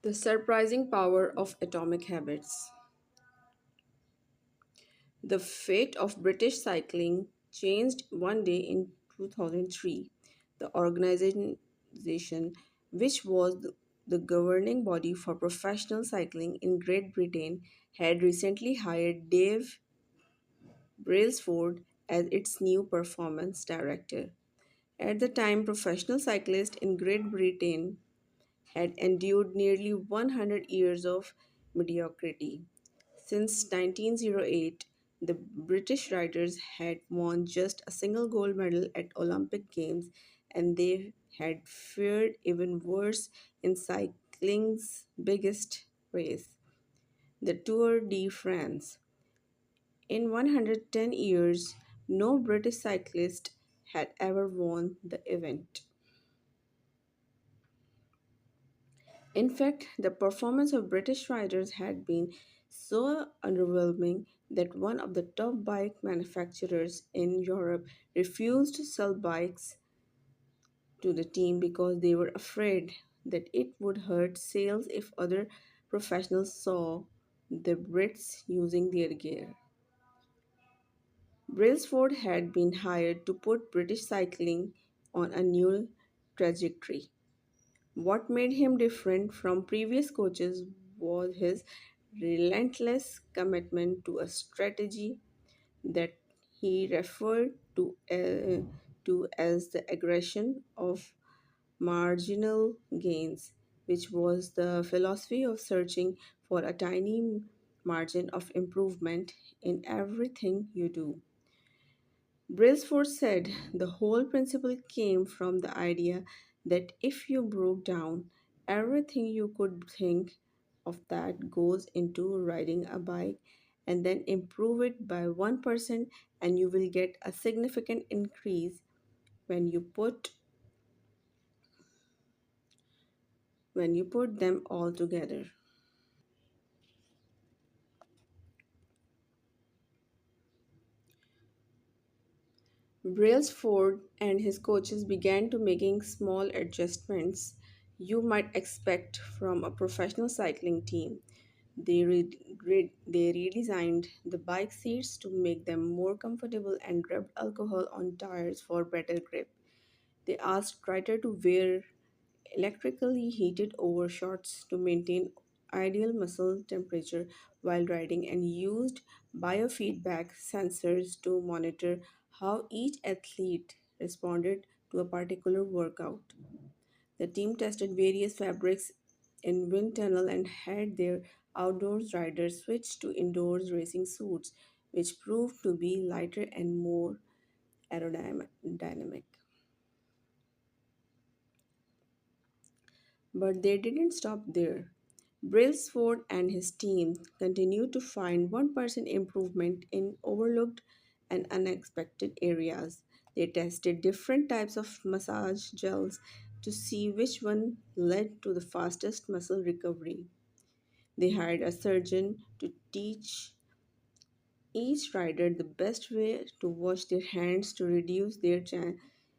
The surprising power of atomic habits. The fate of British cycling changed one day in 2003. The organization, which was the governing body for professional cycling in Great Britain, had recently hired Dave Brailsford as its new performance director. At the time, professional cyclists in Great Britain had endured nearly 100 years of mediocrity. Since 1908, the British riders had won just a single gold medal at Olympic Games, and they had fared even worse in cycling's biggest race, the Tour de France. In 110 years, no British cyclist had ever won the event. In fact, the performance of British riders had been so underwhelming that one of the top bike manufacturers in Europe refused to sell bikes to the team because they were afraid that it would hurt sales if other professionals saw the Brits using their gear. Brailsford had been hired to put British cycling on a new trajectory. What made him different from previous coaches was his relentless commitment to a strategy that he referred to as the aggression of marginal gains, which was the philosophy of searching for a tiny margin of improvement in everything you do. Brailsford said the whole principle came from the idea that if you broke down everything you could think of that goes into riding a bike and then improve it by 1% and you will get a significant increase when you put them all together. Brailsford and his coaches began to making small adjustments you might expect from a professional cycling team. They redesigned the bike seats to make them more comfortable and rubbed alcohol on tires for better grip. They asked rider to wear electrically heated overshorts to maintain ideal muscle temperature while riding and used biofeedback sensors to monitor how each athlete responded to a particular workout. The team tested various fabrics in wind tunnel and had their outdoors riders switch to indoors racing suits, which proved to be lighter and more aerodynamic. But they didn't stop there. Brailsford and his team continued to find 1% improvement in overlooked and unexpected areas. They tested different types of massage gels to see which one led to the fastest muscle recovery. They hired a surgeon to teach each rider the best way to wash their hands to reduce their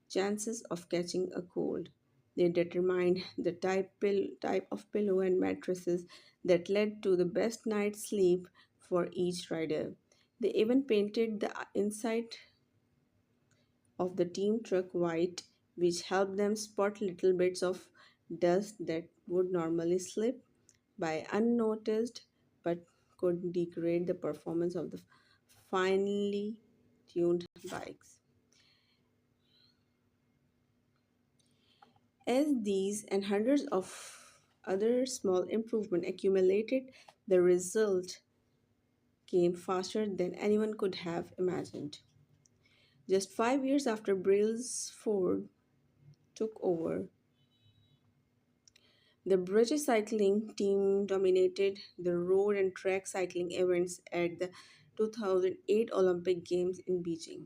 chances of catching a cold. They determined the type of pillow and mattresses that led to the best night's sleep for each rider. They even painted the inside of the team truck white, which helped them spot little bits of dust that would normally slip by unnoticed but could degrade the performance of the finely tuned bikes. As these and hundreds of other small improvements accumulated, the result came faster than anyone could have imagined. Just 5 years after Brailsford took over, the British cycling team dominated the road and track cycling events at the 2008 Olympic Games in Beijing,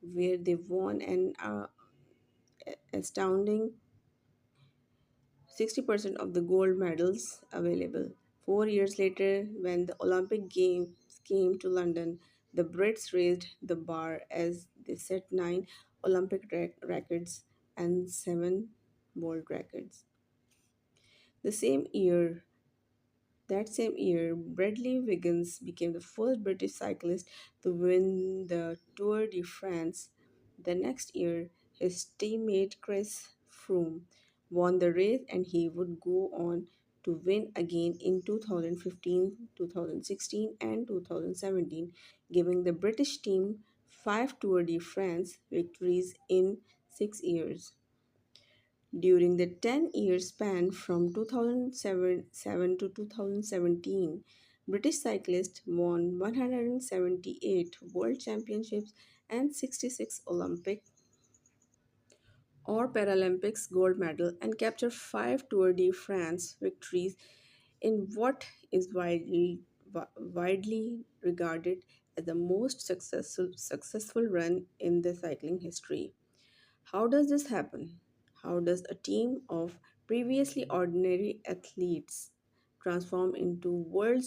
where they won an astounding 60% of the gold medals available. 4 years later, when the Olympic Games came to London, the Brits raised the bar as they set nine Olympic records and seven world records. The same year, that same year, Bradley Wiggins became the first British cyclist to win the Tour de France. The next year, his teammate Chris Froome won the race and he would go on to win again in 2015, 2016, and 2017, giving the British team five Tour de France victories in 6 years. During the 10-year span from 2007 to 2017, British cyclists won 178 World Championships and 66 Olympic or Paralympics gold medal and captured 5 Tour de France victories in what is widely regarded as the most successful run in the cycling history. How does this happen? How does a team of previously ordinary athletes transform into world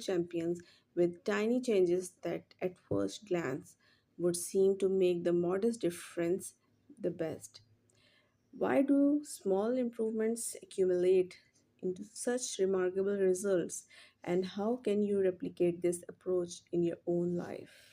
champions with tiny changes that at first glance would seem to make the modest difference the best? Why do small improvements accumulate into such remarkable results? And how can you replicate this approach in your own life?